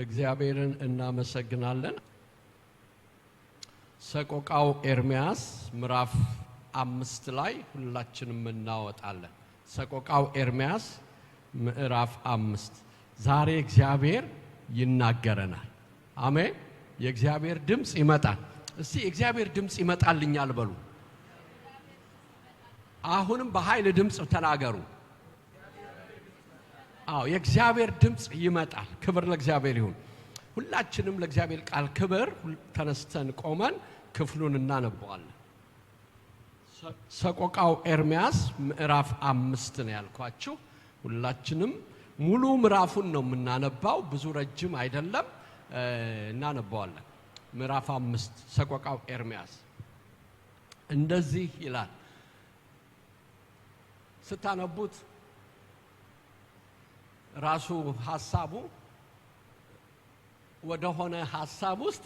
እግዚአብሔርን እናመሰግናለን። ሰቆቃው ኤርምያስ ምዕራፍ 5 ላይ ሁላችንም እናወጣለን። ሰቆቃው ኤርምያስ ምዕራፍ 5 ዛሬ እግዚአብሔር ይናገረናል። አሜን። የእግዚአብሔር ድምጽ ይመጣል። እስቲ እግዚአብሔር ድምጽ ይመጣልኛል በሉ። አሁንም በኃይል ድምጽ ተናገሩ። የእግዚአብሔር ድምጽ ይመጣል። ክብር ለእግዚአብሔር ይሁን። ሁላችንም ለእግዚአብሔር ቃል ክብር ተነስተን ቆመን ክፍሉን እናነባዋለን። ሰቆቃው ኤርምያስ ምዕራፍ 5 ነው ያልኳችሁ። ሁላችንም ሙሉ ምዕራፉን ነው የምናነባው፣ ብዙ ረጅም አይደለም። እናነባዋለን። ምዕራፍ 5 ሰቆቃው ኤርምያስ እንደዚህ ይላል። ስታነቡት ራሱ ሐሳቡ ወደ ሆነ ሐሳብ ውስጥ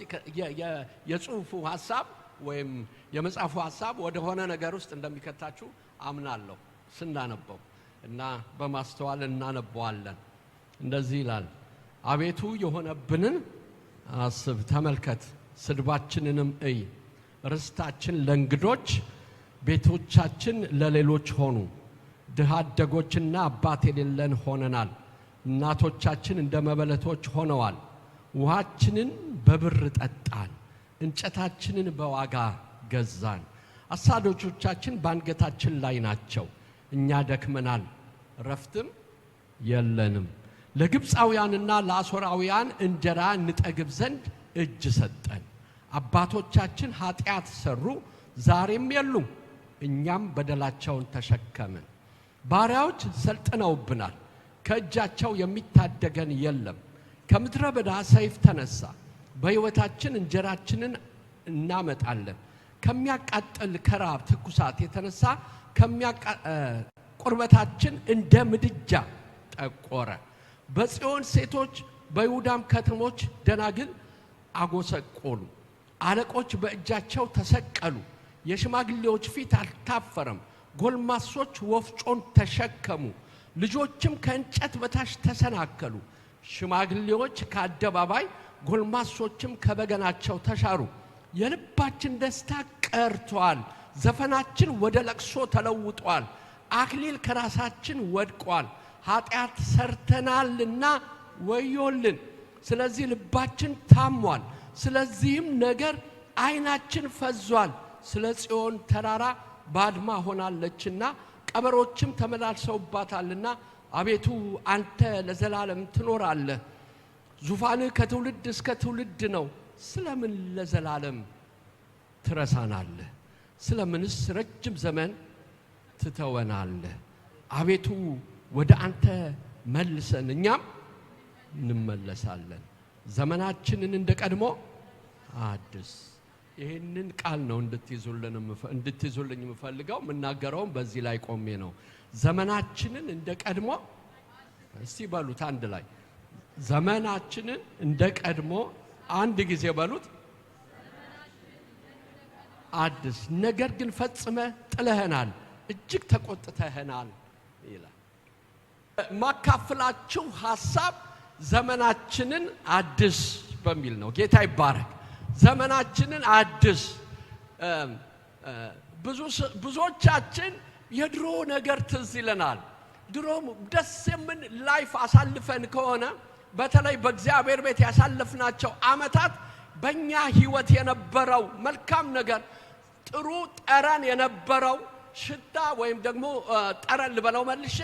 የጽሑፉ ሐሳብ ወይም የመጽሐፉ ሐሳብ ወደ ሆነ ነገር ውስጥ እንደሚከታችሁ አምናለሁ ስናነበው እና በማስተዋል እናነባዋለን። እንደዚህ ይላል። አቤቱ የሆነብንን አስብ፣ ተመልከት፣ ስድባችንንም እይ። ርስታችን ለእንግዶች ቤቶቻችን ለሌሎች ሆኑ። ድሃ አደጎችና አባት የሌለን ሆነናል። እናቶቻችን እንደ መበለቶች ሆነዋል። ውሃችንን በብር ጠጣን፣ እንጨታችንን በዋጋ ገዛን። አሳዶቻችን በአንገታችን ላይ ናቸው። እኛ ደክመናል፣ ረፍትም የለንም። ለግብፃውያንና ለአሦራውያን እንጀራ እንጠግብ ዘንድ እጅ ሰጠን። አባቶቻችን ኃጢአት ሰሩ፣ ዛሬም የሉም። እኛም በደላቸውን ተሸከምን። ባሪያዎች ሰልጥነውብናል፣ ከእጃቸው የሚታደገን የለም። ከምድረ በዳ ሰይፍ ተነሳ፣ በሕይወታችን እንጀራችንን እናመጣለን። ከሚያቃጥል ከራብ ትኩሳት የተነሳ ቁርበታችን እንደ ምድጃ ጠቆረ። በጽዮን ሴቶች በይሁዳም ከተሞች ደናግል አጎሰቆሉ። አለቆች በእጃቸው ተሰቀሉ። የሽማግሌዎች ፊት አልታፈረም። ጎልማሶች ወፍጮን ተሸከሙ፣ ልጆችም ከእንጨት በታች ተሰናከሉ። ሽማግሌዎች ከአደባባይ ጎልማሶችም ከበገናቸው ተሻሩ። የልባችን ደስታ ቀርቷል፣ ዘፈናችን ወደ ለቅሶ ተለውጧል። አክሊል ከራሳችን ወድቋል፣ ኃጢአት ሰርተናልና ወዮልን። ስለዚህ ልባችን ታሟል፣ ስለዚህም ነገር ዓይናችን ፈዟል። ስለ ጽዮን ተራራ ባድማ ሆናለችና ቀበሮችም ተመላልሰውባታልና። አቤቱ አንተ ለዘላለም ትኖራለህ፣ ዙፋንህ ከትውልድ እስከ ትውልድ ነው። ስለምን ለዘላለም ትረሳናለህ? ስለምንስ ረጅም ዘመን ትተወናለህ? አቤቱ ወደ አንተ መልሰን እኛም እንመለሳለን። ዘመናችንን እንደ ቀድሞ አድስ። ይህንን ቃል ነው እንድትይዙልኝ የምፈልገው። የምናገረውም በዚህ ላይ ቆሜ ነው። ዘመናችንን እንደ ቀድሞ፣ እስቲ በሉት አንድ ላይ፣ ዘመናችንን እንደ ቀድሞ አንድ ጊዜ በሉት፣ አድስ። ነገር ግን ፈጽመ ጥለህናል፣ እጅግ ተቆጥተህናል ይላል። ማካፍላችሁ ሐሳብ ዘመናችንን አድስ በሚል ነው። ጌታ ይባረክ። ዘመናችንን አድስ። ብዙዎቻችን የድሮ ነገር ትዝ ይለናል። ድሮ ደስ የምን ላይፍ አሳልፈን ከሆነ በተለይ በእግዚአብሔር ቤት ያሳለፍናቸው ዓመታት በእኛ ሕይወት የነበረው መልካም ነገር፣ ጥሩ ጠረን የነበረው ሽታ ወይም ደግሞ ጠረን ልበለው መልሼ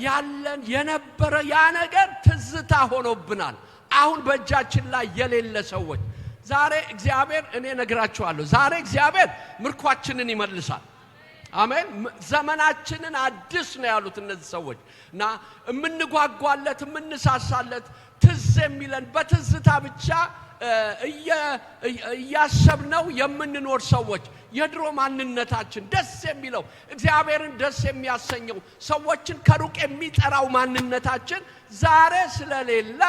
ያለን የነበረ ያ ነገር ትዝታ ሆኖብናል። አሁን በእጃችን ላይ የሌለ ሰዎች ዛሬ እግዚአብሔር እኔ ነግራችኋለሁ፣ ዛሬ እግዚአብሔር ምርኳችንን ይመልሳል። አሜን። ዘመናችንን አድስ ነው ያሉት እነዚህ ሰዎች እና የምንጓጓለት የምንሳሳለት ትዝ የሚለን በትዝታ ብቻ እያሰብነው የምንኖር ሰዎች የድሮ ማንነታችን ደስ የሚለው እግዚአብሔርን ደስ የሚያሰኘው ሰዎችን ከሩቅ የሚጠራው ማንነታችን ዛሬ ስለሌለ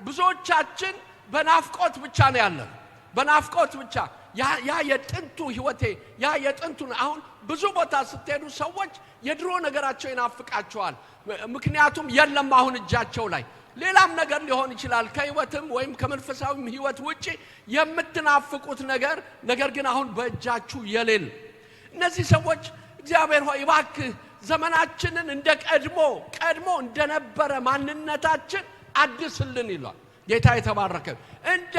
ብዙዎቻችን በናፍቆት ብቻ ነው ያለን። በናፍቆት ብቻ ያ የጥንቱ ህይወቴ ያ የጥንቱ አሁን ብዙ ቦታ ስትሄዱ ሰዎች የድሮ ነገራቸው ይናፍቃቸዋል። ምክንያቱም የለም አሁን እጃቸው ላይ ሌላም ነገር ሊሆን ይችላል ከህይወትም ወይም ከመንፈሳዊም ህይወት ውጪ የምትናፍቁት ነገር ግን አሁን በእጃችሁ የሌለ እነዚህ ሰዎች እግዚአብሔር ሆይ እባክህ ዘመናችንን እንደ ቀድሞ እንደነበረ ማንነታችን አድስልን ይላል። ጌታ የተባረከ እንደ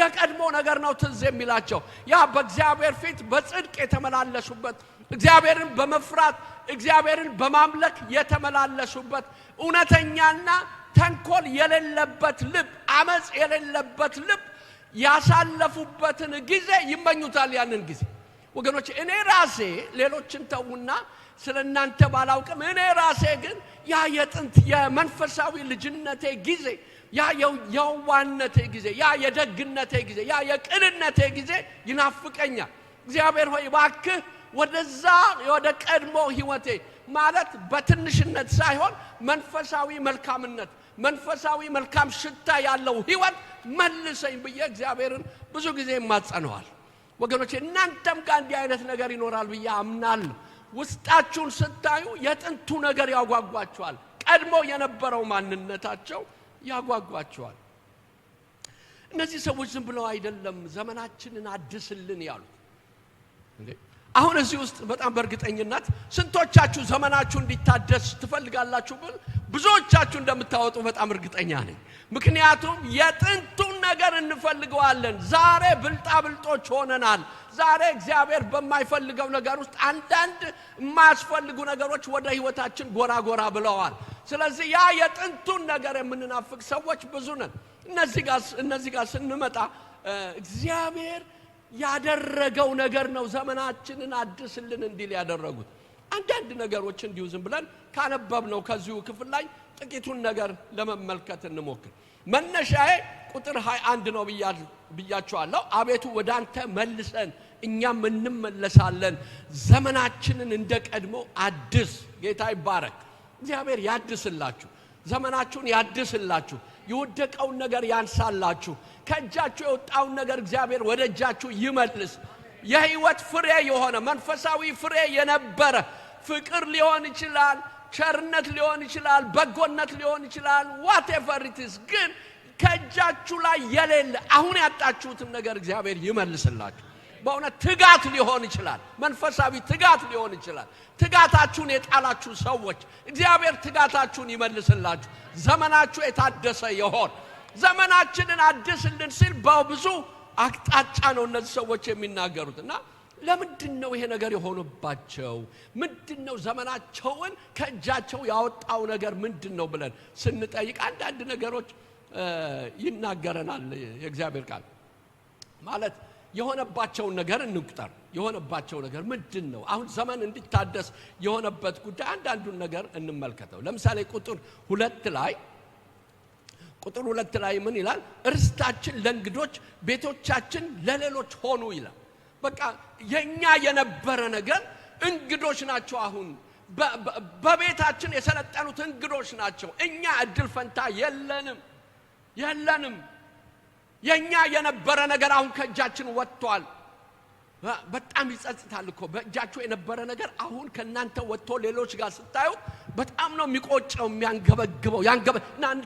የቀድሞ ነገር ነው ትዝ የሚላቸው ያ በእግዚአብሔር ፊት በጽድቅ የተመላለሱበት እግዚአብሔርን በመፍራት እግዚአብሔርን በማምለክ የተመላለሱበት እውነተኛና ተንኮል የሌለበት ልብ አመጽ የሌለበት ልብ ያሳለፉበትን ጊዜ ይመኙታል። ያንን ጊዜ ወገኖች እኔ ራሴ ሌሎችን ተውና ስለናንተ ባላውቅም እኔ ራሴ ግን ያ የጥንት የመንፈሳዊ ልጅነቴ ጊዜ ያ የዋህነቴ ጊዜ ያ የደግነቴ ጊዜ ያ የቅንነቴ ጊዜ ይናፍቀኛል። እግዚአብሔር ሆይ እባክህ ወደዛ ወደ ቀድሞ ህይወቴ ማለት በትንሽነት ሳይሆን መንፈሳዊ መልካምነት መንፈሳዊ መልካም ሽታ ያለው ህይወት መልሰኝ ብዬ እግዚአብሔርን ብዙ ጊዜ ማጸነዋል። ወገኖቼ እናንተም ጋር እንዲህ አይነት ነገር ይኖራል ብዬ አምናለሁ። ውስጣችሁን ስታዩ የጥንቱ ነገር ያጓጓችኋል። ቀድሞ የነበረው ማንነታቸው ያጓጓችኋል። እነዚህ ሰዎች ዝም ብለው አይደለም ዘመናችንን አድስልን ያሉት። አሁን እዚህ ውስጥ በጣም በእርግጠኝነት ስንቶቻችሁ ዘመናችሁ እንዲታደስ ትፈልጋላችሁ? ብዙዎቻችሁ እንደምታወጡ በጣም እርግጠኛ ነኝ። ምክንያቱም የጥንቱን ነገር እንፈልገዋለን። ዛሬ ብልጣብልጦች ሆነናል። ዛሬ እግዚአብሔር በማይፈልገው ነገር ውስጥ አንዳንድ የማያስፈልጉ ነገሮች ወደ ህይወታችን ጎራ ብለዋል። ስለዚህ ያ የጥንቱን ነገር የምንናፍቅ ሰዎች ብዙ ነን። እነዚህ ጋር ስንመጣ እግዚአብሔር ያደረገው ነገር ነው ዘመናችንን አድስልን እንዲል ያደረጉት። አንዳንድ ነገሮች እንዲሁ ዝም ብለን ካነበብነው ከዚሁ ክፍል ላይ ጥቂቱን ነገር ለመመልከት እንሞክር። መነሻዬ ቁጥር 21 ነው ብያችኋለሁ። አቤቱ ወደ አንተ መልሰን እኛም እንመለሳለን፣ ዘመናችንን እንደቀድሞ አድስ። ጌታ ይባረክ። እግዚአብሔር ያድስላችሁ፣ ዘመናችሁን ያድስላችሁ፣ የወደቀውን ነገር ያንሳላችሁ፣ ከእጃችሁ የወጣውን ነገር እግዚአብሔር ወደ እጃችሁ ይመልስ። የህይወት ፍሬ የሆነ መንፈሳዊ ፍሬ የነበረ ፍቅር ሊሆን ይችላል፣ ቸርነት ሊሆን ይችላል፣ በጎነት ሊሆን ይችላል፣ whatever it is ግን ከእጃችሁ ላይ የሌለ አሁን ያጣችሁትን ነገር እግዚአብሔር ይመልስላችሁ። በእውነት ትጋት ሊሆን ይችላል፣ መንፈሳዊ ትጋት ሊሆን ይችላል። ትጋታችሁን የጣላችሁ ሰዎች እግዚአብሔር ትጋታችሁን ይመልስላችሁ። ዘመናችሁ የታደሰ ይሆን። ዘመናችንን አድስልን ሲል በብዙ አቅጣጫ ነው እነዚህ ሰዎች የሚናገሩትና ለምንድነው ይሄ ነገር የሆነባቸው? ምንድነው ዘመናቸውን ከእጃቸው ያወጣው ነገር ምንድነው ብለን ስንጠይቅ አንዳንድ ነገሮች ይናገረናል የእግዚአብሔር ቃል። ማለት የሆነባቸውን ነገር እንቁጠር። የሆነባቸው ነገር ምንድነው? አሁን ዘመን እንዲታደስ የሆነበት ጉዳይ አንዳንዱን ነገር እንመልከተው። ለምሳሌ ቁጥር 2 ላይ ምን ይላል? ርስታችን ለእንግዶች ቤቶቻችን ለሌሎች ሆኑ ይላል። በቃ የኛ የነበረ ነገር እንግዶች ናቸው። አሁን በቤታችን የሰለጠኑት እንግዶች ናቸው። እኛ እድል ፈንታ የለንም። የኛ የነበረ ነገር አሁን ከእጃችን ወጥቷል። በጣም ይጸጽታል እኮ በእጃችሁ የነበረ ነገር አሁን ከናንተ ወጥቶ ሌሎች ጋር ስታዩ በጣም ነው የሚቆጨው፣ የሚያንገበግበው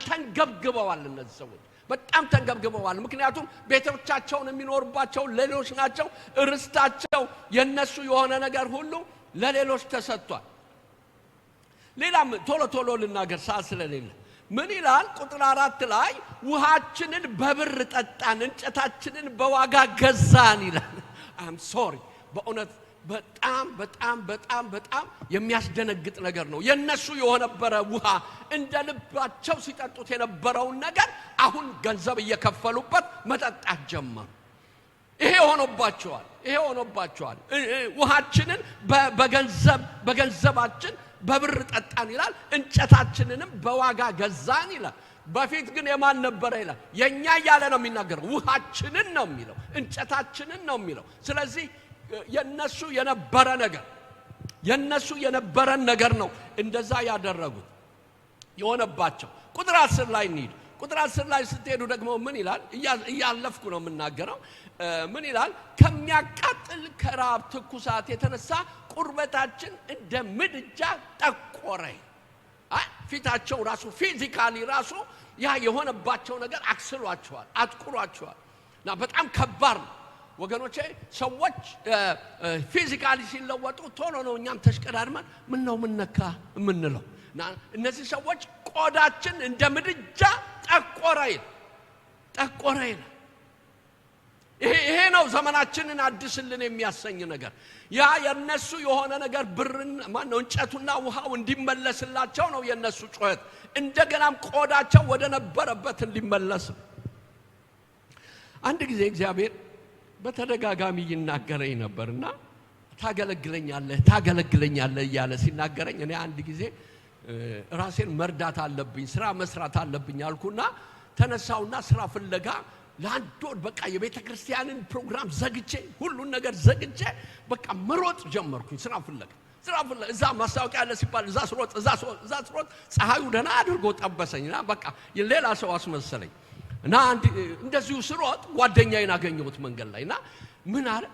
ተንገብግበዋል። እነዚህ ሰዎች በጣም ተንገብግበዋል። ምክንያቱም ቤቶቻቸውን የሚኖርባቸው ሌሎች ናቸው። ርስታቸው የነሱ የሆነ ነገር ሁሉ ለሌሎች ተሰጥቷል። ሌላም ቶሎ ልናገር ሰዓት ስለሌለ ምን ይላል? ቁጥር 4 ላይ ውሃችንን በብር ጠጣን፣ እንጨታችንን በዋጋ ገዛን ይላል። I'm sorry በእውነት በጣም የሚያስደነግጥ ነገር ነው። የነሱ የሆነበረ ውሃ እንደ ልባቸው ሲጠጡት የነበረውን ነገር አሁን ገንዘብ እየከፈሉበት መጠጣት ጀመሩ። ይሄ ሆኖባቸዋል። ውሃችንን በገንዘባችን በብር ጠጣን ይላል። እንጨታችንንም በዋጋ ገዛን ይላል። በፊት ግን የማን ነበረ ይላል? የኛ ያለ ነው የሚናገረው። ውሃችንን ነው የሚለው፣ እንጨታችንን ነው የሚለው። ስለዚህ የነሱ የነበረን ነገር ነው እንደዛ ያደረጉት የሆነባቸው። ቁጥር 10 ላይ እንሂድ። ቁጥር 10 ላይ ስትሄዱ ደግሞ ምን ይላል? እያለፍኩ ነው የምናገረው። ምን ይላል? ከሚያቃጥል ከራብ ትኩሳት የተነሳ ቁርበታችን እንደ ምድጃ ጠቆረ። ፊታቸው ራሱ ፊዚካሊ ራሱ ያ የሆነባቸው ነገር አክስሏቸዋል አጥቁሯቸዋል እና በጣም ከባድ ነው ወገኖቼ ሰዎች ፊዚካሊ ሲለወጡ ቶሎ ነው እኛም ተሽቀዳድመን ምን ነው ምን ነካ ምንለው እና እነዚህ ሰዎች ቆዳችን እንደ ምድጃ ጠቆረ ይሄ ነው ዘመናችንን አድስልን የሚያሰኝ ነገር ያ የነሱ የሆነ ነገር ብርን ማነው እንጨቱና ውሃው እንዲመለስላቸው ነው የነሱ ጩኸት እንደገናም ቆዳቸው ወደ ነበረበት እንዲመለስ አንድ ጊዜ እግዚአብሔር በተደጋጋሚ ይናገረኝ ነበርና ታገለግለኛለህ እያለ ሲናገረኝ እኔ አንድ ጊዜ ራሴን መርዳት አለብኝ ስራ መስራት አለብኝ አልኩና ተነሳውና ስራ ፍለጋ ለአንድ ወር በቃ የቤተክርስቲያንን ፕሮግራም ዘግቼ ሁሉን ነገር ዘግቼ በቃ መሮጥ ጀመርኩኝ ስራ ፍለጋ እዛ ማስታወቂያ ያለ ሲባል እዛ ስሮጥ ፀሐዩ ደህና አድርጎ ጠበሰኝና በቃ ሌላ ሰው አስመሰለኝ እና እንደዚሁ ስሮጥ ጓደኛዬን አገኘሁት መንገድ ላይና ምን አለ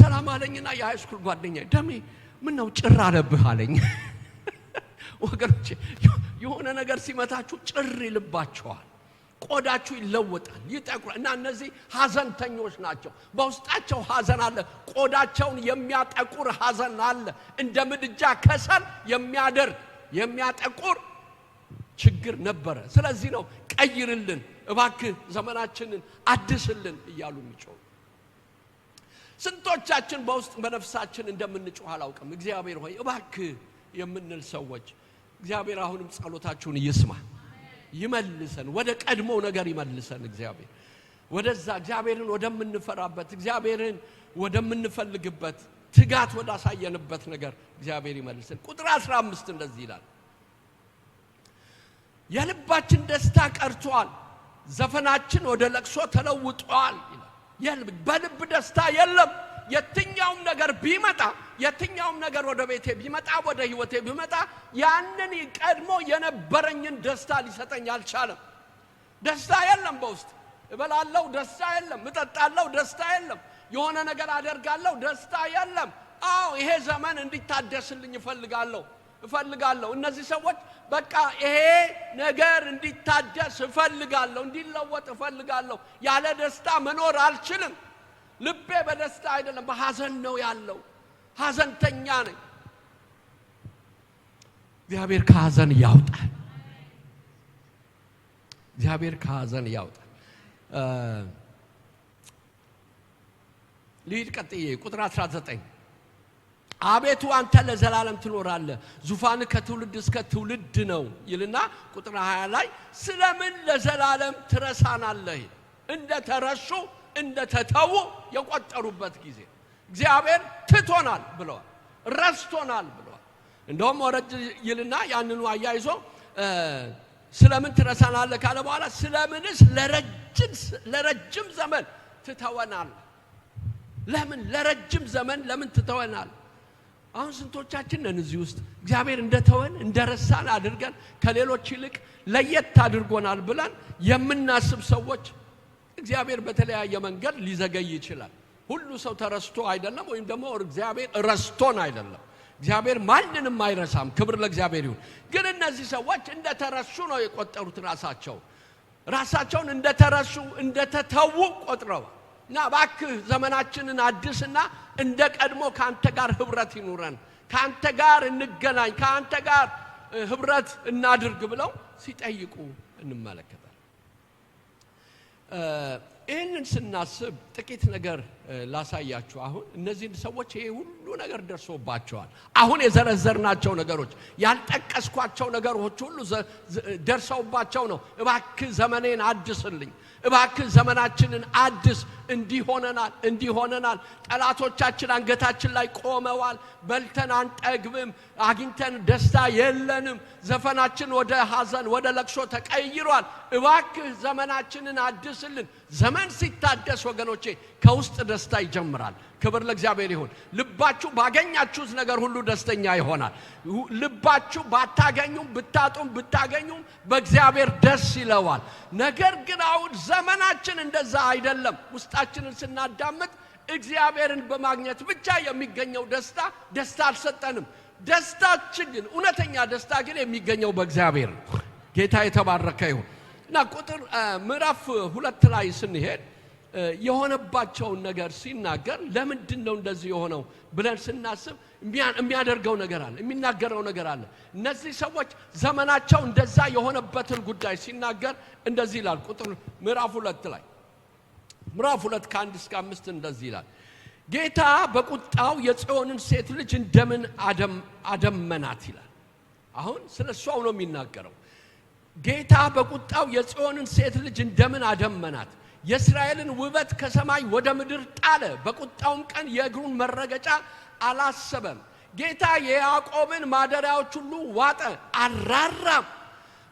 ሰላም አለኝና የሃይስኩል ጓደኛዬ ደሜ ምን ነው ጭር አለብህ አለኝ ወገኖቼ የሆነ ነገር ሲመታችሁ ጭር ይልባችኋል ቆዳችሁ ይለወጣል ይጠቁራል እና እነዚህ ሐዘንተኞች ናቸው በውስጣቸው ሐዘን አለ ቆዳቸውን የሚያጠቁር ሐዘን አለ እንደ ምድጃ ከሰል የሚያጠቁር ችግር ነበር ስለዚህ ነው ቀይርልን እባክህ ዘመናችንን አድስልን እያሉ የሚጮሁ ስንቶቻችን በውስጥ በነፍሳችን እንደምንጮህ አላውቅም እግዚአብሔር ሆይ እባክህ የምንል ሰዎች እግዚአብሔር አሁንም ጸሎታችሁን ይስማ ይመልሰን ወደ ቀድሞ ነገር ይመልሰን እግዚአብሔር ወደዛ እግዚአብሔርን ወደምንፈራበት እግዚአብሔርን ወደምንፈልግበት ትጋት ወዳሳየንበት ነገር እግዚአብሔር ይመልሰን ቁጥር 15 እንደዚህ ይላል የልባችን ደስታ ቀርቷል ዘፈናችን ወደ ለቅሶ ተለውጧል ይላል በልብ ደስታ የለም የትኛውም ነገር ቢመጣ የትኛውም ነገር ወደ ቤቴ ቢመጣ ወደ ህይወቴ ቢመጣ ያንን ቀድሞ የነበረኝን ደስታ ሊሰጠኝ አልቻለም ደስታ የለም በውስጥ እበላለሁ ደስታ የለም እጠጣለሁ ደስታ የለም የሆነ ነገር አደርጋለሁ ደስታ የለም አዎ ይሄ ዘመን እንዲታደስልኝ እፈልጋለሁ እነዚህ ሰዎች በቃ ይሄ ነገር እንዲታደስ እፈልጋለሁ እንዲለወጥ እፈልጋለሁ ያለ ደስታ መኖር አልችልም ልቤ በደስታ አይደለም በሐዘን ነው ያለው ሐዘንተኛ ነኝ እግዚአብሔር ከሐዘን ያውጣል ልሂድ ቀጥዬ ቁጥር 19 አቤቱ አንተ ለዘላለም ትኖራለህ ዙፋንህ ከትውልድ እስከ ትውልድ ነው ይልና ቁጥር 20 ላይ ስለምን ለዘላለም ትረሳናለህ እንደተረሱ እንደተተው የቆጠሩበት ጊዜ እግዚአብሔር ትቶናል ብለዋል ረስቶናል ብለዋል እንደውም ወረድ ይልና ያንኑ አያይዞ ስለምን ትረሳናለህ ካለ በኋላ ስለምንስ ለረጅም ዘመን ትተወናል ለምን ለረጅም ዘመን ለምን ትተወናል አሁን ስንቶቻችን ነን እዚህ ውስጥ እግዚአብሔር እንደተወን እንደረሳን አድርገን ከሌሎች ይልቅ ለየት አድርጎናል ብለን የምናስብ ሰዎች እግዚአብሔር በተለያየ መንገድ ሊዘገይ ይችላል ሁሉ ሰው ተረስቶ አይደለም ወይም ደግሞ እግዚአብሔር ረስቶን አይደለም እግዚአብሔር ማንንም አይረሳም ክብር ለእግዚአብሔር ይሁን ግን እነዚህ ሰዎች እንደተረሱ ነው የቆጠሩት ራሳቸውን እንደተረሱ እንደተተው ቆጥረው እና እባክህ ዘመናችንን አድስና እንደ ቀድሞ ካንተ ጋር ህብረት ይኑረን ካንተ ጋር እንገናኝ ካንተ ጋር ህብረት እናድርግ ብለው ሲጠይቁ እንመለከታለን ይህንን ስናስብ ጥቂት ነገር ላሳያችሁ አሁን እነዚህ ሰዎች ይሄ ሁሉ ነገር ደርሶባቸዋል አሁን የዘረዘርናቸው ነገሮች ያልጠቀስኳቸው ነገሮች ሁሉ ደርሰውባቸው ነው እባክህ ዘመኔን አድስልኝ እባክህ ዘመናችንን አድስ እንዲሆነናል ጠላቶቻችን አንገታችን ላይ ቆመዋል በልተን አንጠግብም አግኝተን ደስታ የለንም ዘፈናችን ወደ ሐዘን ወደ ለቅሶ ተቀይሯል እባክህ ዘመናችንን አድስልን ዘመን ሲታደስ ወገኖቼ ከውስጥ ደስታ ይጀምራል ክብር ለእግዚአብሔር ይሁን ልባችሁ ባገኛችሁት ነገር ሁሉ ደስተኛ ይሆናል ልባችሁ ባታገኙም ብታገኙም በእግዚአብሔር ደስ ይለዋል ነገር ግን አሁን ዘመናችን እንደዛ አይደለም ውስጣችንን ስናዳምጥ እግዚአብሔርን በማግኘት ብቻ የሚገኘው ደስታ አልሰጠንም ደስታችን ግን እውነተኛ ደስታ ግን የሚገኘው በእግዚአብሔር ጌታ የተባረከ ይሁን እና ቁጥር ምዕራፍ 2 ላይ ስንሄድ የሆነባቸውን ነገር ሲናገር ለምንድን ነው እንደዚህ የሆነው ብለን ስናስብ የሚያደርገው ነገር አለ የሚናገረው ነገር አለ እነዚህ ሰዎች ዘመናቸው እንደዛ የሆነበትን ጉዳይ ሲናገር እንደዚህ ይላል ቁጥር ምዕራፍ 2 ላይ ምዕራፍ 2 ከ1 እስከ 5 እንደዚህ ይላል ጌታ በቁጣው የጽዮንን ሴት ልጅ እንደምን አደመናት ይላል አሁን ስለሷው ነው የሚናገረው ጌታ በቁጣው የጽዮንን ሴት ልጅ እንደምን አደመናት የእስራኤልን ውበት ከሰማይ ወደ ምድር ጣለ በቁጣውም ቀን የእግሩን መረገጫ አላሰበም ጌታ የያዕቆብን ማደሪያዎች ሁሉ ዋጠ አራራም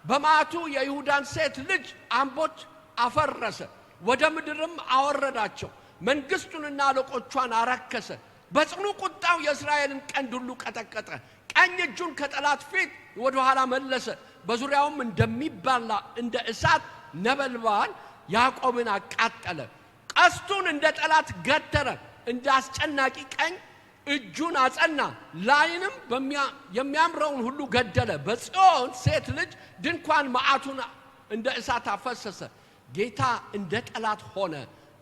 በማቱ የይሁዳን ሴት ልጅ አምቦች አፈረሰ ወደ ምድርም አወረዳቸው መንግስቱንና አለቆቿን አረከሰ በጽኑ ቁጣው የእስራኤልን ቀንድ ሁሉ ቀጠቀጠ ቀኝ እጁን ከጠላት ፊት ወደ ኋላ መለሰ በዙሪያውም እንደሚባላ እንደ እሳት ነበልባል ያዕቆብን አቃጠለ ቀስቱን እንደ ጠላት ገተረ እንደ አስጨናቂ ቀኝ እጁን አጸና ላይንም የሚያምረውን ሁሉ ገደለ በጽዮን ሴት ልጅ ድንኳን መዓቱን እንደ እሳት አፈሰሰ ጌታ እንደ ጠላት ሆነ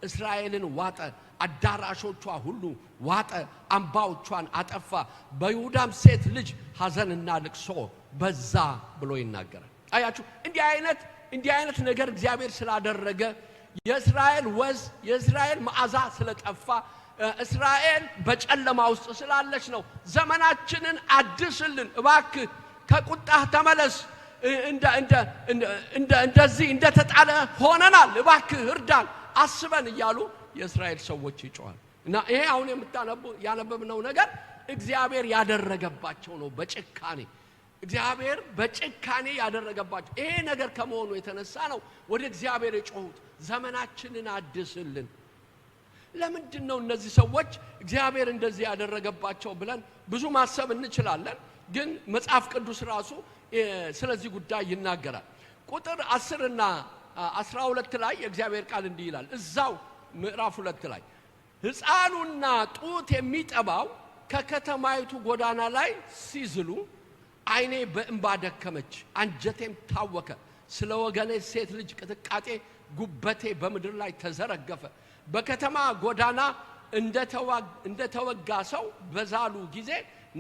እስራኤልን ዋጠ አዳራሾቿ ሁሉ ዋጠ አምባዎቿን አጠፋ በይሁዳም ሴት ልጅ ሐዘንና ልቅሶ በዛ ብሎ ይናገራል አያችሁ እንዲህ አይነት ነገር እግዚአብሔር ስላደረገ የእስራኤል ወዝ የእስራኤል መዓዛ ስለጠፋ እስራኤል በጨለማ ውስጥ ስላለች ነው ዘመናችንን አድስልን እባክህ ከቁጣህ ተመለስ እንደዚህ እንደተጣለ ሆነናል እባክህ እርዳን አስበን እያሉ የእስራኤል ሰዎች ይጮሃል እና ይሄ አሁን ያነበብነው ነገር እግዚአብሔር ያደረገባቸው ነው በጭካኔ እግዚአብሔር በጭካኔ ያደረገባቸው ይሄ ነገር ከመሆኑ የተነሳ ነው ወደ እግዚአብሔር የጮሁት ዘመናችንን አድስልን ለምንድን ነው እነዚህ ሰዎች እግዚአብሔር እንደዚህ ያደረገባቸው ብለን ብዙ ማሰብ እንችላለን ግን መጽሐፍ ቅዱስ ራሱ ስለዚህ ጉዳይ ይናገራል ቁጥር 10 እና 12 ላይ የእግዚአብሔር ቃል እንዲህ ይላል እዛው ምዕራፍ 2 ላይ ሕፃኑና ጡት የሚጠባው ከከተማይቱ ጎዳና ላይ ሲዝሉ አይኔ በእንባ ደከመች አንጀቴም ታወከ ስለ ወገኔ ሴት ልጅ ቅጥቃጤ ጉበቴ በምድር ላይ ተዘረገፈ በከተማ ጎዳና እንደተወጋ ሰው በዛሉ ጊዜ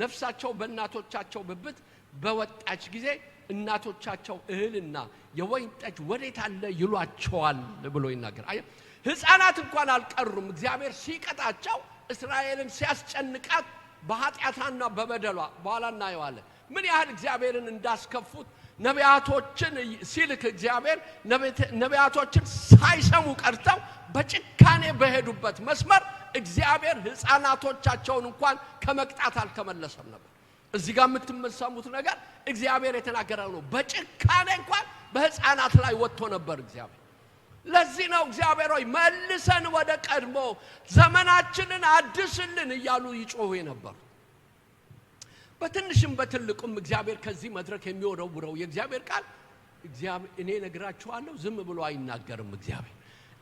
ነፍሳቸው በእናቶቻቸው ብብት በወጣች ጊዜ እናቶቻቸው እህልና የወይን ጠጅ ወዴት አለ ይሏቸዋል ብሎ ይናገራል ሕፃናት እንኳን አልቀሩም እግዚአብሔር ሲቀጣቸው እስራኤልን ሲያስጨንቃት በኃጢአቷና በበደሏ በኋላ እናየዋለን ምን ያህል እግዚአብሔርን እንዳስከፉት ነቢያቶችን ሲልክ እግዚአብሔር ነቢያቶችን ሳይሰሙ ቀርተው በጭካኔ በሄዱበት መስመር እግዚአብሔር ሕፃናቶቻቸውን እንኳን ከመቅጣት አልተመለሰም ነበር እዚህ ጋር የምትመሰሙት ነገር እግዚአብሔር የተናገረው ነው በጭካኔ እንኳን በሕፃናት ላይ ወጥቶ ነበር እግዚአብሔር ለዚህ ነው እግዚአብሔር ሆይ መልሰን ወደ ቀድሞ ዘመናችንን አድስልን እያሉ ይጮሁ ነበር በትንሽም በትልቁም እግዚአብሔር ከዚህ መድረክ የሚወረውረው የእግዚአብሔር ቃል እግዚአብሔር እኔ ነግራችኋለሁ ዝም ብሎ አይናገርም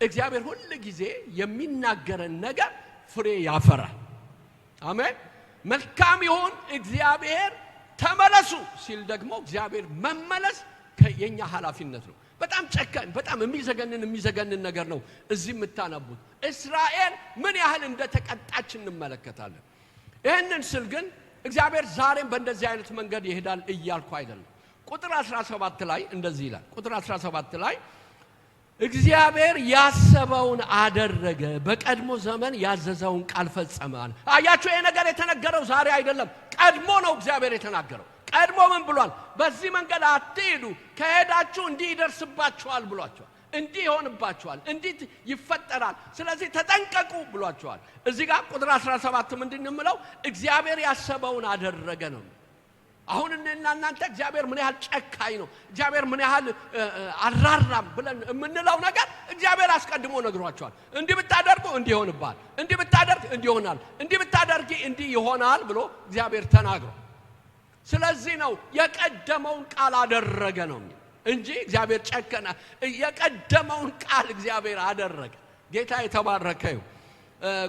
እግዚአብሔር ሁሉ ጊዜ የሚናገረን ነገር ፍሬ ያፈራል አሜን መልካም ይሁን እግዚአብሔር ተመለሱ ሲል ደግሞ እግዚአብሔር መመለስ የኛ ኃላፊነት ነው በጣም ጨካኝ በጣም የሚዘገንን ነገር ነው እዚህ የምታነቡት እስራኤል ምን ያህል እንደተቀጣች እንመለከታለን ይሄንን ስል ግን እግዚአብሔር ዛሬም በእንደዚህ አይነት መንገድ ይሄዳል እያልኩ አይደለም ቁጥር 17 ላይ እንደዚህ ይላል ቁጥር 17 ላይ እግዚአብሔር ያሰበውን አደረገ በቀድሞ ዘመን ያዘዘውን ቃል ፈጸመ አያችሁ ይሄ ነገር የተነገረው ዛሬ አይደለም ቀድሞ ነው እግዚአብሔር የተናገረው ቀድሞ ምን ብሏል በዚህ መንገድ አትሄዱ ከሄዳችሁ እንዲህ ይደርስባችኋል ብሏቸዋል እንዲህ ይሆንባችኋል እንዲህ ይፈጠራል ስለዚህ ተጠንቀቁ ብሏቸዋል እዚህ ጋር ቁጥር 17 ምንድነው የሚለው እግዚአብሔር ያሰበውን አደረገ ነው አሁን እናንተ እግዚአብሔር ምን ያህል ጨካኝ ነው እግዚአብሔር ምን ያህል አራራም ብለን የምንለው ነገር እግዚአብሔር አስቀድሞ ነግሯቸዋል እንዲህ ብታደርጉ እንዲህ ይሆንባል እንዲህ ብታደርግ እንዲህ ይሆናል እንዲህ ብታደርጊ እንዲህ ይሆናል ብሎ እግዚአብሔር ተናግሯል ስለዚህ ነው የቀደመውን ቃል አደረገ ነው እንጂ እግዚአብሔር ጨከና የቀደመውን ቃል እግዚአብሔር አደረገ ጌታ የተባረከ ይሁን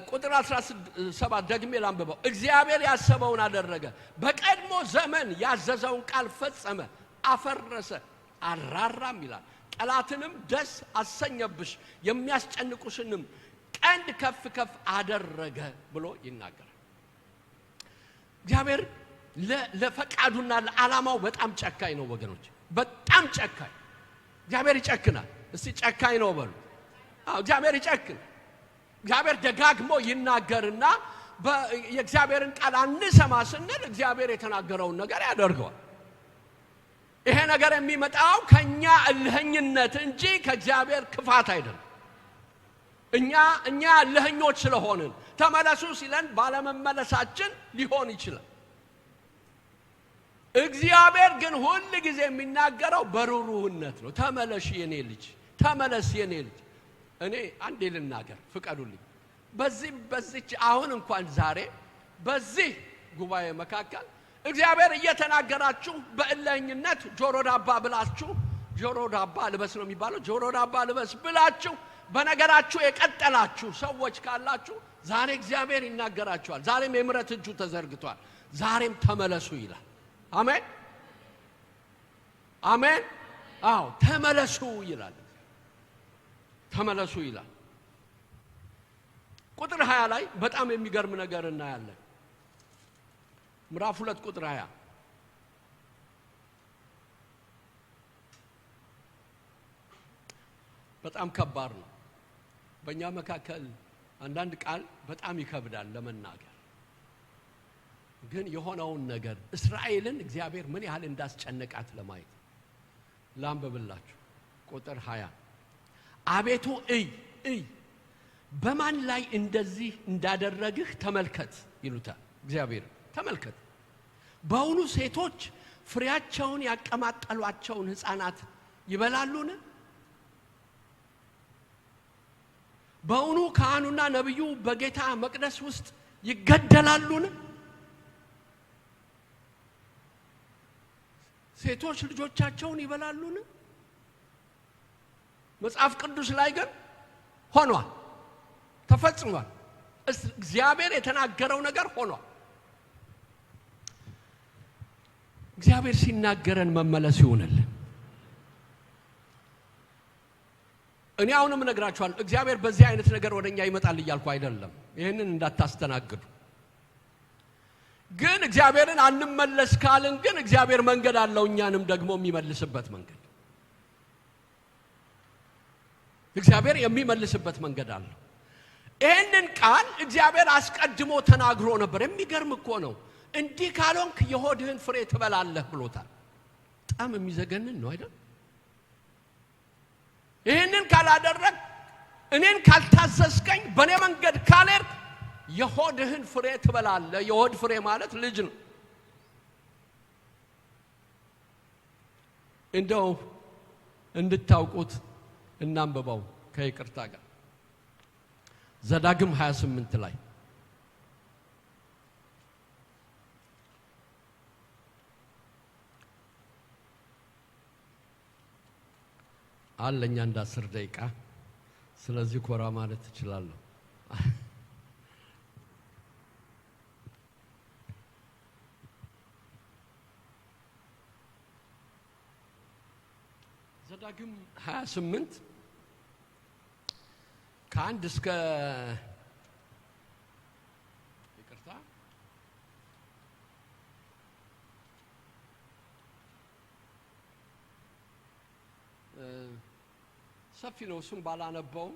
ቁጥር 17 ደግሜ ላንብበው እግዚአብሔር ያሰበውን አደረገ በቀድሞ ዘመን ያዘዘውን ቃል ፈጸመ፣ አፈረሰ፣ አራራም ይላል። ጠላትንም ደስ አሰኘብሽ፣ የሚያስጨንቁሽንም ቀንድ ከፍ ከፍ አደረገ ብሎ ይናገራል። እግዚአብሔር ለፈቃዱና ለዓላማው በጣም ጨካኝ ነው ወገኖች፣ በጣም ጨካኝ። እግዚአብሔር ይጨክናል። እስቲ ጨካኝ ነው በሉ። እግዚአብሔር ይጨክን። እግዚአብሔር ደጋግሞ ይናገርና የእግዚአብሔርን ቃል አንሰማ ስንል እግዚአብሔር የተናገረውን ነገር ያደርገዋል። ይሄ ነገር የሚመጣው ከኛ እልህኝነት እንጂ ከእግዚአብሔር ክፋት አይደለም። እኛ እልህኞች ስለሆንን ተመለሱ ሲለን ባለመመለሳችን ሊሆን ይችላል። እግዚአብሔር ግን ሁሉ ጊዜ የሚናገረው በሩሩህነት ነው። ተመለሽ የኔ ልጅ፣ ተመለስ የኔ ልጅ። እኔ አንዴ ልናገር ፍቀዱልኝ። በዚህ አሁን እንኳን ዛሬ በዚህ ጉባኤ መካከል እግዚአብሔር እየተናገራችሁ በእልህኝነት ጆሮ ዳባ ብላችሁ፣ ጆሮ ዳባ ልበስ ነው የሚባለው፣ ጆሮ ዳባ ልበስ ብላችሁ በነገራችሁ የቀጠላችሁ ሰዎች ካላችሁ ዛሬ እግዚአብሔር ይናገራችኋል። ዛሬም የምሕረት እጁ ተዘርግቷል። ዛሬም ተመለሱ ይላል። አሜን አሜን። አዎ ተመለሱ ይላል። ተመለሱ ይላል። ቁጥር 20 ላይ በጣም የሚገርም ነገር እናያለን። ምዕራፍ 2 ቁጥር 20 በጣም ከባድ ነው። በእኛ መካከል አንዳንድ ቃል በጣም ይከብዳል ለመናገር። ግን የሆነውን ነገር እስራኤልን እግዚአብሔር ምን ያህል እንዳስጨነቃት ለማየት ላንብብላችሁ። ቁጥር 20 አቤቱ እይ በማን ላይ እንደዚህ እንዳደረግህ ተመልከት ይሉታል። እግዚአብሔር ተመልከት፣ በእውኑ ሴቶች ፍሬያቸውን ያቀማጠሏቸውን ሕፃናት ይበላሉን? በእውኑ ካህኑና ነቢዩ በጌታ መቅደስ ውስጥ ይገደላሉን? ሴቶች ልጆቻቸውን ይበላሉን? መጽሐፍ ቅዱስ ላይ ግን ሆኗል፣ ተፈጽሟል። እግዚአብሔር የተናገረው ነገር ሆኗል። እግዚአብሔር ሲናገረን መመለስ ይሆንልን። እኔ አሁንም እነግራችኋለሁ፣ እግዚአብሔር በዚህ አይነት ነገር ወደኛ ይመጣል እያልኩ አይደለም። ይሄንን እንዳታስተናግዱ። ግን እግዚአብሔርን አንመለስ ካልን ግን እግዚአብሔር መንገድ አለው፣ እኛንም ደግሞ የሚመልስበት መንገድ። እግዚአብሔር የሚመልስበት መንገድ አለው። ይሄንን ቃል እግዚአብሔር አስቀድሞ ተናግሮ ነበር። የሚገርም እኮ ነው። እንዲህ ካልሆንክ የሆድህን ፍሬ ትበላለህ ብሎታል። በጣም የሚዘገንን ነው አይደል? ይሄንን ካላደረግ፣ እኔን ካልታዘዝከኝ፣ በኔ መንገድ ካልሄድክ የሆድህን ፍሬ ትበላለህ። የሆድ ፍሬ ማለት ልጅ ነው። እንደው እንድታውቁት እናንብበው ከይቅርታ ጋር ዘዳግም 28 ላይ አለኛ እንደ 10 ደቂቃ። ስለዚህ ኮራ ማለት እችላለሁ። ዘዳግም 28 ከአንድ እስከ ይቅርታ ሰፊ ነው፣ እሱም ባላነበውም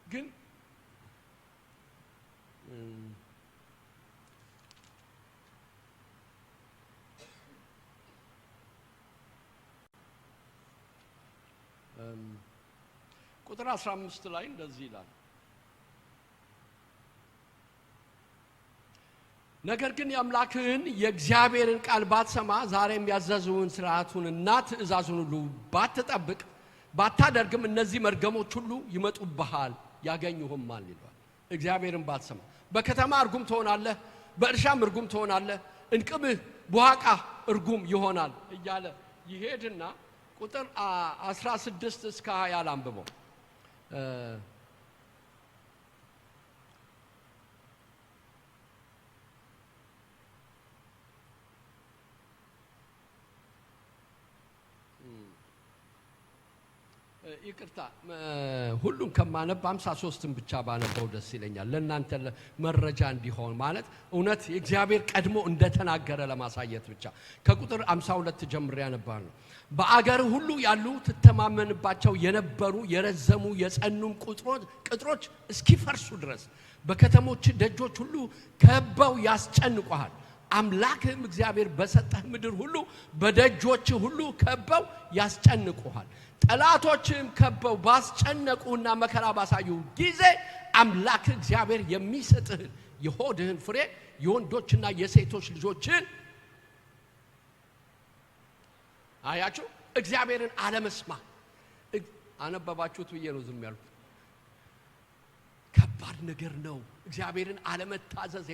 ግን ቁጥር 15 ላይ እንደዚህ ይላል። ነገር ግን የአምላክህን የእግዚአብሔርን ቃል ባትሰማ፣ ዛሬም ያዘዙን ሥርዓቱንና ትእዛዙን ሁሉ ባትጠብቅ ባታደርግም፣ እነዚህ መርገሞች ሁሉ ይመጡብሃል ያገኙህማል ይላል። እግዚአብሔርን ባትሰማ በከተማ እርጉም ትሆናለህ፣ በእርሻም እርጉም ትሆናለህ፣ እንቅብህ ቡሃቃ እርጉም ይሆናል እያለ ይሄድና ቁጥር 16 እስከ 20 አንብበው። ይቅርታ ሁሉን ከማነብ 53ን ብቻ ባነበው ደስ ይለኛል ለእናንተ መረጃ እንዲሆን ማለት እውነት እግዚአብሔር ቀድሞ እንደተናገረ ለማሳየት ብቻ ከቁጥር 52 ጀምሮ ያነባል በአገር ሁሉ ያሉ ተተማመንባቸው የነበሩ የረዘሙ የጸኑም ቅጥሮች እስኪፈርሱ ድረስ በከተሞች ደጆች ሁሉ ከበው ያስጨንቁሃል አምላክም እግዚአብሔር በሰጠህ ምድር ሁሉ በደጆች ሁሉ ከበው ያስጨንቁሃል ጠላቶችም ከበው ባስጨነቁና መከራ ባሳዩ ጊዜ አምላክ እግዚአብሔር የሚሰጥህ የሆድህን ፍሬ የወንዶችና የሴቶች ልጆችን አያችሁ እግዚአብሔርን አለመስማት አነበባችሁት ብዬ ነው ዝም ያልኩት ከባድ ነገር ነው እግዚአብሔርን አለመታዘዝ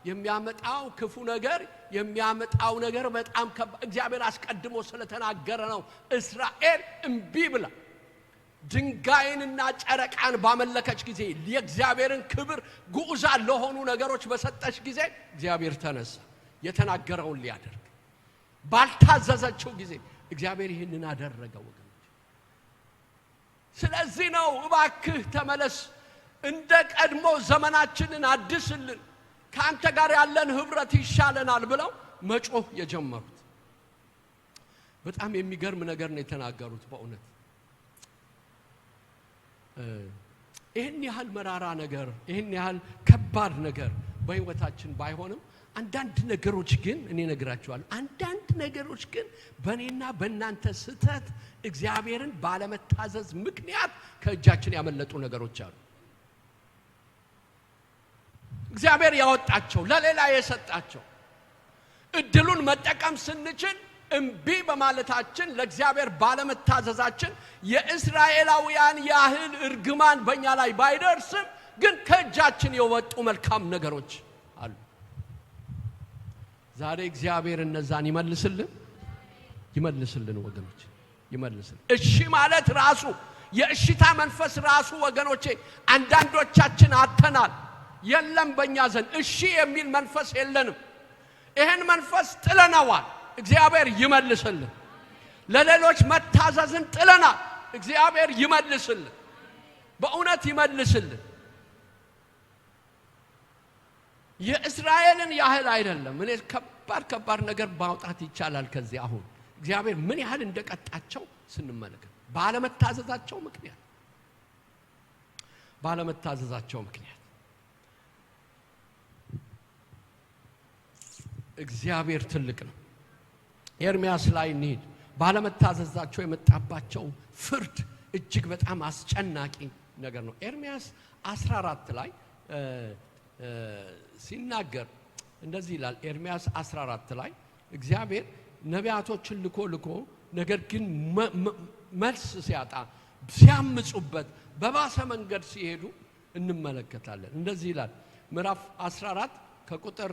የሚያመጣው ክፉ ነገር የሚያመጣው ነገር በጣም እግዚአብሔር አስቀድሞ ስለተናገረ ነው እስራኤል እምቢ ብላ ድንጋይንና ጨረቃን ባመለከች ጊዜ የእግዚአብሔርን ክብር ጉዑዛን ለሆኑ ነገሮች በሰጠች ጊዜ እግዚአብሔር ተነሳ የተናገረውን ሊያደርግ ባልታዘዘችው ጊዜ እግዚአብሔር ይህንን አደረገ ወገኖች ስለዚህ ነው እባክህ ተመለስ እንደ ቀድሞ ዘመናችንን አድስልን ካንተ ጋር ያለን ህብረት ይሻለናል ብለው መጮህ የጀመሩት በጣም የሚገርም ነገር ነው የተናገሩት በእውነት ይሄን ያህል መራራ ነገር ይሄን ያህል ከባድ ነገር በህይወታችን ባይሆንም አንዳንድ ነገሮች ግን እኔ ነግራችኋለሁ አንዳንድ ነገሮች ግን በእኔና በእናንተ ስተት እግዚአብሔርን ባለመታዘዝ ምክንያት ከእጃችን ያመለጡ ነገሮች አሉ እግዚአብሔር ያወጣቸው ለሌላ የሰጣቸው እድሉን መጠቀም ስንችል እምቢ በማለታችን ለእግዚአብሔር ባለመታዘዛችን የእስራኤላውያን ያህል እርግማን በእኛ ላይ ባይደርስም ግን ከእጃችን የወጡ መልካም ነገሮች አሉ ዛሬ እግዚአብሔር እነዛን ይመልስልን ወገኖች ይመልስልን እሺ ማለት ራሱ የእሽታ መንፈስ ራሱ ወገኖቼ አንዳንዶቻችን አተናል የለም በእኛ ዘንድ እሺ የሚል መንፈስ የለንም ይሄን መንፈስ ጥለናዋል እግዚአብሔር ይመልስልን ለሌሎች መታዘዝን ጥለናል እግዚአብሔር ይመልስልን በእውነት ይመልስልን የእስራኤልን ያህል አይደለም እኔ ከባድ ነገር ማውጣት ይቻላል ከዚህ አሁን እግዚአብሔር ምን ያህል እንደቀጣቸው ስንመለከት ባለመታዘዛቸው ምክንያት እግዚአብሔር ትልቅ ነው ኤርምያስ ላይ እንሂድ ባለመታዘዛቸው የመጣባቸው ፍርድ እጅግ በጣም አስጨናቂ ነገር ነው ኤርምያስ 14 ላይ ሲናገር እንደዚህ ይላል ኤርምያስ 14 ላይ እግዚአብሔር ነቢያቶችን ልኮ ነገር ግን መልስ ሲያጣ ሲያምጹበት በባሰ መንገድ ሲሄዱ እንመለከታለን እንደዚህ ይላል ምዕራፍ 14 ከቁጥር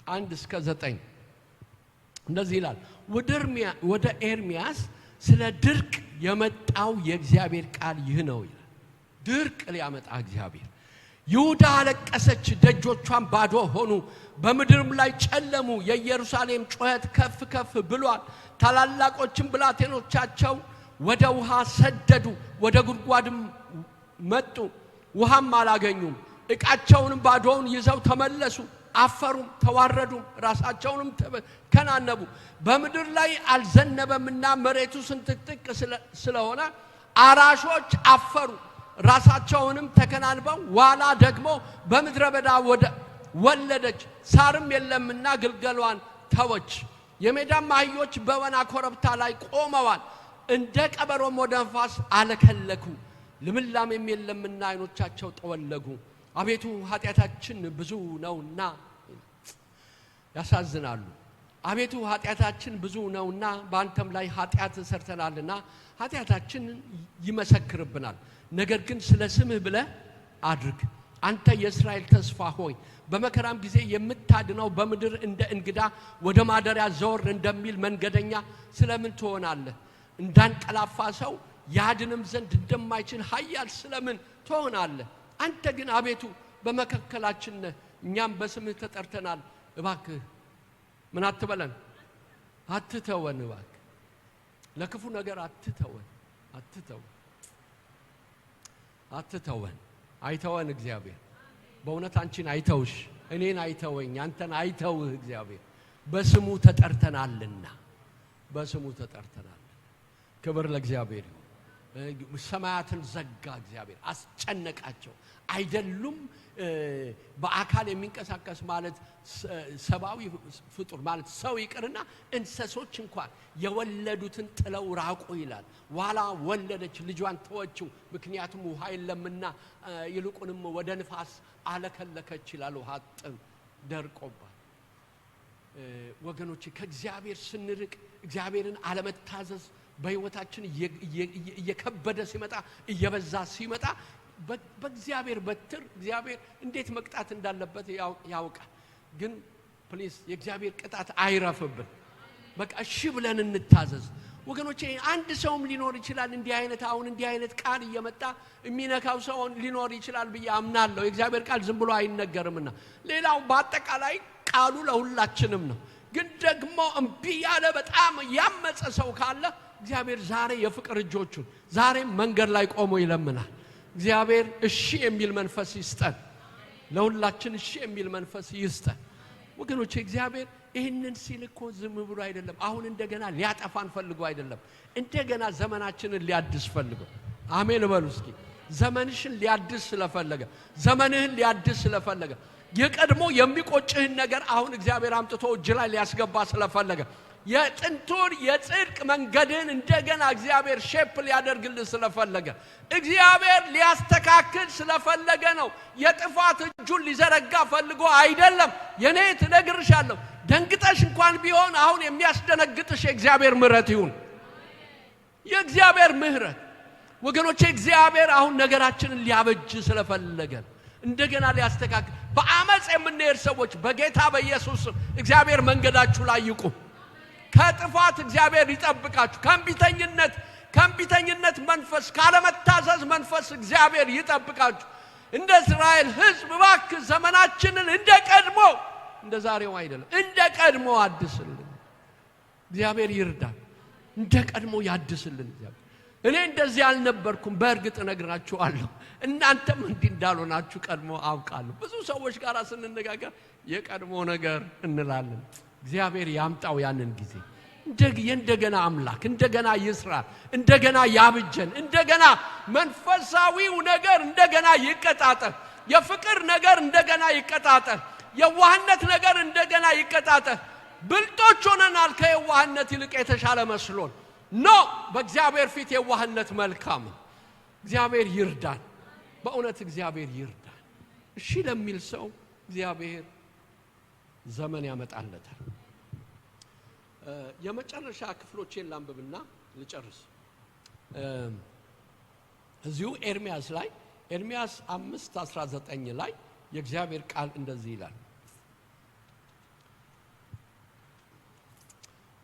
1 እስከ 9 እንደዚህ ይላል ወደ ኤርምያስ ስለ ድርቅ የመጣው የእግዚአብሔር ቃል ይህ ነው ይላል ድርቅ ሊያመጣ እግዚአብሔር ይሁዳ አለቀሰች ደጆቿን ባዶ ሆኑ በምድርም ላይ ጨለሙ የኢየሩሳሌም ጩኸት ከፍ ብሏል ታላላቆችም ብላቴኖቻቸው ወደ ውሃ ሰደዱ ወደ ጉድጓድም መጡ ውሃም አላገኙም ዕቃቸውንም ባዶውን ይዘው ተመለሱ አፈሩም ተዋረዱም ራሳቸውንም ከናነቡ በምድር ላይ አልዘነበምና መሬቱ ስንጥቅጥቅ ስለሆነ አራሾች አፈሩ ራሳቸውንም ተከናንበው ዋላ ደግሞ በምድረ በዳ ወለደች ሳርም የለምና ግልገሏን ተወች የሜዳም አህዮች በወና ኮረብታ ላይ ቆመዋል እንደ ቀበሮም ወደ ነፋስ አለከለኩ ልምላሜም የለምና አይኖቻቸው ጠወለጉ አቤቱ ኃጢአታችን ብዙ ነውና ያሳዝናሉ አቤቱ ኃጢአታችን ብዙ ነውና በአንተም ላይ ኃጢአት ሰርተናልና ኃጢአታችን ይመሰክርብናል ነገር ግን ስለ ስምህ ብለህ አድርግ አንተ የእስራኤል ተስፋ ሆይ በመከራም ጊዜ የምታድነው በምድር እንደ እንግዳ ወደ ማደሪያ ዘወር እንደሚል መንገደኛ ስለምን ትሆናለህ እንዳንቀላፋ ሰው ያድንም ዘንድ እንደማይችል ኃያል ስለምን ትሆናለህ አንተ ግን አቤቱ በመካከላችን ነህ እኛም በስምህ ተጠርተናል እባክህ ምን አትበለን አትተወን እባክህ ለክፉ ነገር አትተወን አይተወን እግዚአብሔር በእውነት አንቺን አይተውሽ እኔን አይተወኝ አንተን አይተውህ እግዚአብሔር በስሙ ተጠርተናልና ክብር ለእግዚአብሔር ሰማያትን ዘጋ እግዚአብሔር አስጨነቃቸው አይደሉም በአካል የሚንቀሳቀስ ማለት ሰባዊ ፍጡር ማለት ሰው ይቅርና እንስሶች እንኳን የወለዱትን ጥለው ራቁ ይላል ዋላ ወለደች ልጇን ተወችው ምክንያቱም ውሃ የለምና ይልቁንም ወደ ንፋስ አለከለከች ይላል ውሃ ጥም ደርቆባል ወገኖች ከእግዚአብሔር ስንርቅ እግዚአብሔርን አለመታዘዝ በህይወታችን እየከበደ ሲመጣ እየበዛ ሲመጣ በእግዚአብሔር በትር እግዚአብሔር እንዴት መቅጣት እንዳለበት ያውቃል ግን ፕሊዝ የእግዚአብሔር ቅጣት አይረፍብን በቃ እሺ ብለን እንታዘዝ ወገኖቼ አንድ ሰውም ሊኖር ይችላል እንዲህ አይነት ቃል እየመጣ የሚነካው ሰው ሊኖር ይችላል ብዬ አምናለሁ የእግዚአብሔር ቃል ዝም ብሎ አይነገርምና ሌላው በአጠቃላይ ቃሉ ለሁላችንም ነው ግን ደግሞ እምቢ ያለ በጣም ያመፀ ሰው ካለ እግዚአብሔር ዛሬ የፍቅር እጆቹን ዛሬ መንገድ ላይ ቆሞ ይለምናል እግዚአብሔር እሺ የሚል መንፈስ ይስጠን ለሁላችን እሺ የሚል መንፈስ ይስጠን ወገኖች እግዚአብሔር ይሄንን ሲል እኮ ዝም ብሎ አይደለም አሁን እንደገና ሊያጠፋን ፈልጎ አይደለም እንደገና ዘመናችንን ሊያድስ ፈልጎ አሜን በሉ እስኪ ዘመንሽን ሊያድስ ስለፈለገ ዘመንህን ሊያድስ ስለፈለገ የቀድሞ የሚቆጭህን ነገር አሁን እግዚአብሔር አምጥቶ እጅ ላይ ሊያስገባ ስለፈለገ የጥንቱን የጽድቅ መንገድን እንደገና እግዚአብሔር ሼፕ ሊያደርግልህ ስለፈለገ እግዚአብሔር ሊያስተካክል ስለፈለገ ነው የጥፋት እጁን ሊዘረጋ ፈልጎ አይደለም የኔ ትነግርሻለሁ ደንግጠሽ እንኳን ቢሆን አሁን የሚያስደነግጥሽ የእግዚአብሔር ምህረት ይሁን የእግዚአብሔር ምህረት ወገኖቼ እግዚአብሔር አሁን ነገራችንን ሊያበጅ ስለፈለገ እንደገና ሊያስተካክል በአመጽ የምንሄድ ሰዎች በጌታ በኢየሱስ እግዚአብሔር መንገዳችሁ ላይ ይቁም ከጥፋት እግዚአብሔር ይጠብቃችሁ ከእንቢተኝነት መንፈስ ካለመታዘዝ መንፈስ እግዚአብሔር ይጠብቃችሁ እንደ እስራኤል ሕዝብ እባክህ ዘመናችንን እንደቀድሞ እንደ ዛሬው አይደለም እንደቀድሞ አድስልን እግዚአብሔር ይርዳን እንደቀድሞ ያድስልን እግዚአብሔር እኔ እንደዚህ አልነበርኩም በእርግጥ እነግራችኋለሁ እናንተም እንዲህ እንዳልሆናችሁ ቀድሞ አውቃለሁ ብዙ ሰዎች ጋር ስንነጋገር የቀድሞ ነገር እንላለን እግዚአብሔር ያምጣው ያንን ጊዜ እንደገና አምላክ እንደገና ይስራ እንደገና ያብጀን እንደገና መንፈሳዊው ነገር እንደገና ይቀጣጠል የፍቅር ነገር እንደገና ይቀጣጠል የዋህነት ነገር እንደገና ይቀጣጠል ብልጦች ሆነናል ከየዋህነት ይልቅ የተሻለ መስሎን በእግዚአብሔር ፊት የዋህነት መልካም እግዚአብሔር ይርዳን በእውነት እግዚአብሔር ይርዳን እሺ ለሚል ሰው እግዚአብሔር ዘመን ያመጣለታል የመጨረሻ ክፍሎችን ላንብብና ልጨርስ እዚሁ ኤርሚያስ 5:19 ላይ የእግዚአብሔር ቃል እንደዚህ ይላል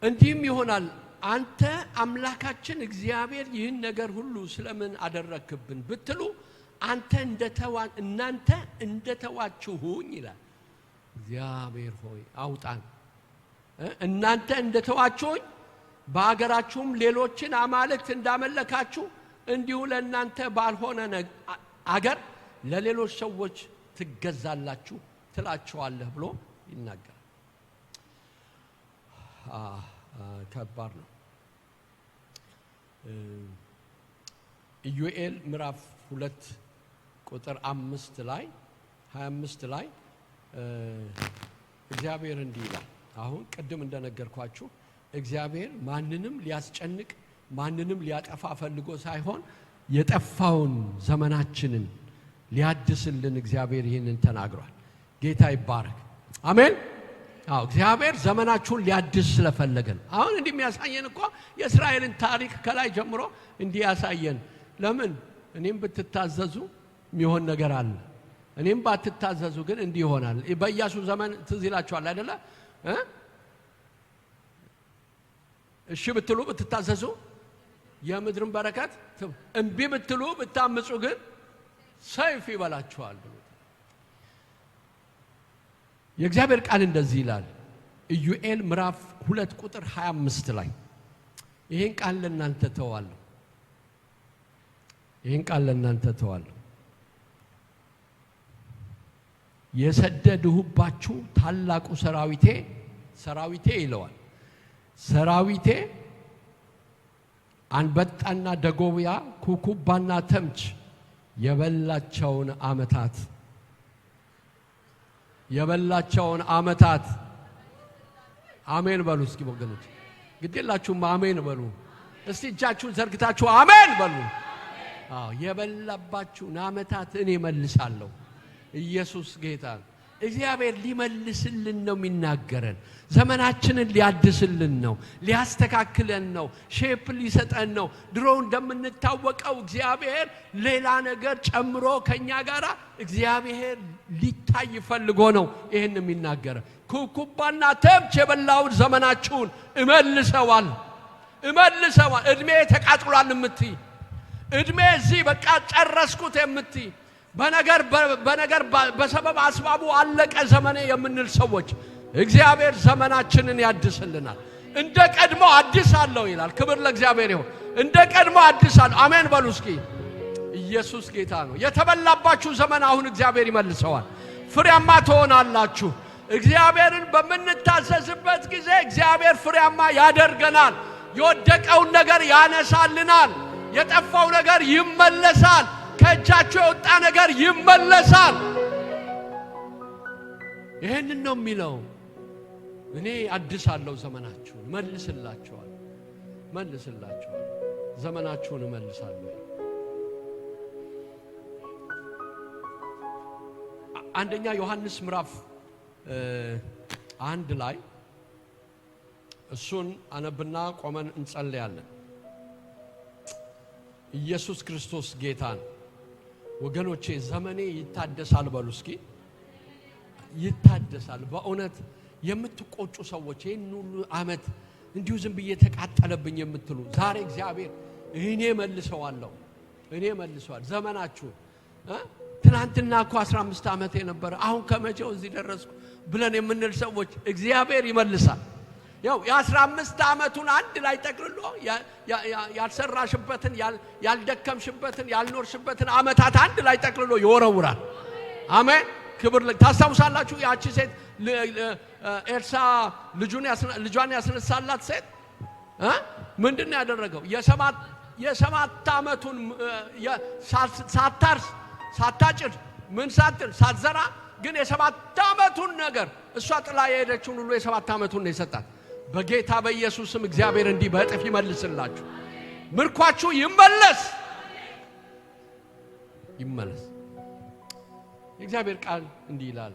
እንዲህም ይሆናል አንተ አምላካችን እግዚአብሔር ይህን ነገር ሁሉ ስለምን አደረክብን ብትሉ እናንተ እንደተዋችሁኝ ይላል እግዚአብሔር ሆይ አውጣን እናንተ እንደተዋችሁኝ በአገራችሁም ሌሎችን አማልክት እንዳመለካችሁ እንዲሁ ለእናንተ ባልሆነ አገር ለሌሎች ሰዎች ትገዛላችሁ ትላቸዋለህ ብሎ ይናገራል ከባድ ነው ኢዩኤል ምዕራፍ 2 ቁጥር 5 ላይ 25 ላይ እግዚአብሔር እንዲህ ይላል አሁን ቀደም እንደነገርኳችሁ እግዚአብሔር ማንንም ሊያስጨንቅ ማንንም ሊያጠፋ ፈልጎ ሳይሆን የጠፋውን ዘመናችንን ሊያድስልን እግዚአብሔር ይህንን ተናግሯል ጌታ ይባረክ አሜን እግዚአብሔር ዘመናችሁን ሊያድስ ስለፈለገ አሁን እንዲህ የሚያሳየን እኮ የእስራኤልን ታሪክ ከላይ ጀምሮ እንዲህ ያሳየን ለምን እኔም ብትታዘዙ የሚሆን ነገር አለ እኔም ባትታዘዙ ግን እንዲህ ይሆናል በኢያሱ ዘመን ትዝ ይላችኋል አይደለ እሺ ብትሉ ብትታዘዙ የምድርን በረከት እንቢ ብትሉ ብታምጹ ግን ሰይፍ ይበላችኋል የእግዚአብሔር ቃል እንደዚህ ይላል ኢዩኤል ምዕራፍ 2 ቁጥር 25 ላይ ይሄን ቃል ለእናንተ ተዋለሁ። የሰደድሁባችሁ ታላቁ ሰራዊቴ ይለዋል። ሰራዊቴ አንበጣና ደጎብያ ኩኩባና ተምች የበላቸውን ዓመታት አሜን በሉ እስኪ ወገኖች፣ ግዴላችሁም አሜን በሉ እስቲ። እጃችሁን ዘርግታችሁ አሜን በሉ። የበላባችሁን ዓመታት እኔ መልሳለሁ። ኢየሱስ ጌታ። እግዚአብሔር ሊመልስልን ነው የሚናገረን። ዘመናችንን ሊያድስልን ነው፣ ሊያስተካክለን ነው፣ ሼፕ ሊሰጠን ነው። ድሮ እንደምንታወቀው እግዚአብሔር ሌላ ነገር ጨምሮ ከኛ ጋራ እግዚአብሔር ሊታይ ፈልጎ ነው ይሄን የሚናገረን። ኩኩባና ተምች የበላውን ዘመናችሁን እመልሰዋል። እድሜ ተቃጥሏል እምትይ፣ እድሜ እዚህ በቃ ጨረስኩት የምትይ፣ በነገር በሰበብ አስባቡ አለቀ ዘመኔ የምንል ሰዎች እግዚአብሔር ዘመናችንን ያድስልናል። እንደ ቀድሞ አድሳለሁ ይላል። ክብር ለእግዚአብሔር ይሁን። እንደ ቀድሞ አድሳለሁ። አሜን በሉ እስኪ። ኢየሱስ ጌታ ነው። የተበላባችሁ ዘመን አሁን እግዚአብሔር ይመልሰዋል። ፍሬያማ ትሆናላችሁ። እግዚአብሔርን በምንታዘዝበት ጊዜ እግዚአብሔር ፍሬያማ ያደርገናል። የወደቀውን ነገር ያነሳልናል። የጠፋው ነገር ይመለሳል። ከእጃችሁ የወጣ ነገር ይመለሳል። ይሄንን ነው የሚለው። እኔ አድሳለሁ ዘመናችሁን፣ መልስላችኋል። ዘመናችሁን እመልሳለሁ። አንደኛ ዮሐንስ ምዕራፍ 1 ላይ እሱን አነብና ቆመን እንጸልያለን። ኢየሱስ ክርስቶስ ጌታ ነው። ወገኖቼ ዘመኔ ይታደሳል በሉ እስኪ። ይታደሳል። በእውነት የምትቆጩ ሰዎች ይሄን ሁሉ ዓመት እንዲሁ ዝም ብዬ ተቃጠለብኝ የምትሉ ዛሬ እግዚአብሔር እኔ መልሰዋለሁ። ዘመናችሁ ትናንትና እኮ 15 ዓመት የነበረ አሁን ከመቼው እዚህ ደረስኩ ብለን የምንል ሰዎች እግዚአብሔር ይመልሳል። ያው የ15 ዓመቱን አንድ ላይ ጠቅልሎ ያልሰራሽበትን ያልደከምሽበትን ያልኖርሽበትን ዓመታት አንድ ላይ ጠቅልሎ ይወረውራል። አሜን። ክብር ታስታውሳላችሁ? ያቺ ሴት ኤልሳ ልጇን ያስነሳላት ሴት ምንድን ነው ያደረገው? የሰባት ዓመቱን ሳታርስ ሳታጭድ ምን ሳትል ሳትዘራ ግን የ7 ዓመቱን ነገር እሷ ጥላ የሄደችውን ሁሉ የ7 ዓመቱን ነው የሰጣት። በጌታ በኢየሱስም እግዚአብሔር እንዲህ በእጥፍ ይመልስላችሁ። ምርኳችሁ ይመለስ። የእግዚአብሔር ቃል እንዲህ ይላል።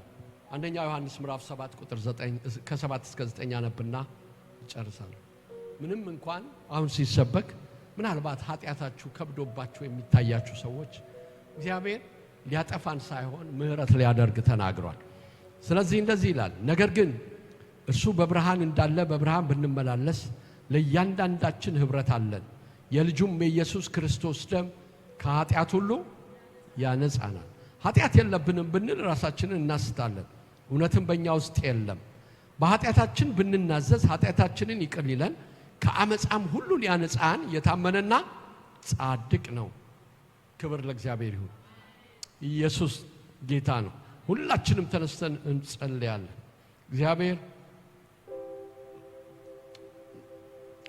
አንደኛ ዮሐንስ ምዕራፍ 7 ቁጥር 9 ከ7 እስከ 9 አነብና ይጨርሳል። ምንም እንኳን አሁን ሲሰበክ ምናልባት ኃጢአታችሁ ከብዶባችሁ የሚታያችሁ ሰዎች እግዚአብሔር ሊያጠፋን ሳይሆን ምህረት ሊያደርግ ተናግሯል። ስለዚህ እንደዚህ ይላል፣ ነገር ግን እርሱ በብርሃን እንዳለ በብርሃን ብንመላለስ ለእያንዳንዳችን ህብረት አለን። የልጁም የኢየሱስ ክርስቶስ ደም ከኃጢአት ሁሉ ያነጻናል። ኃጢአት የለብንም ብንል ራሳችንን እናስታለን፣ እውነትም በእኛ ውስጥ የለም። በኃጢአታችን ብንናዘዝ ኃጢአታችንን ይቅር ይለን፣ ከአመፃም ሁሉ ሊያነጻን የታመነና ጻድቅ ነው። ክብር ለእግዚአብሔር ይሁን። ኢየሱስ ጌታ ነው። ሁላችንም ተነስተን እንጸልያለን። እግዚአብሔር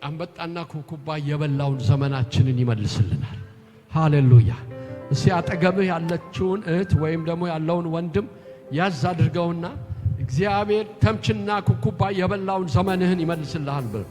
አንበጣና ኩኩባ የበላውን ዘመናችንን ይመልስልናል። ሃሌሉያ። እስቲ አጠገብህ ያለችውን እህት ወይም ደግሞ ያለውን ወንድም ያዝ አድርገውና እግዚአብሔር ተምችና ኩኩባ የበላውን ዘመንህን ይመልስልሃል ብለው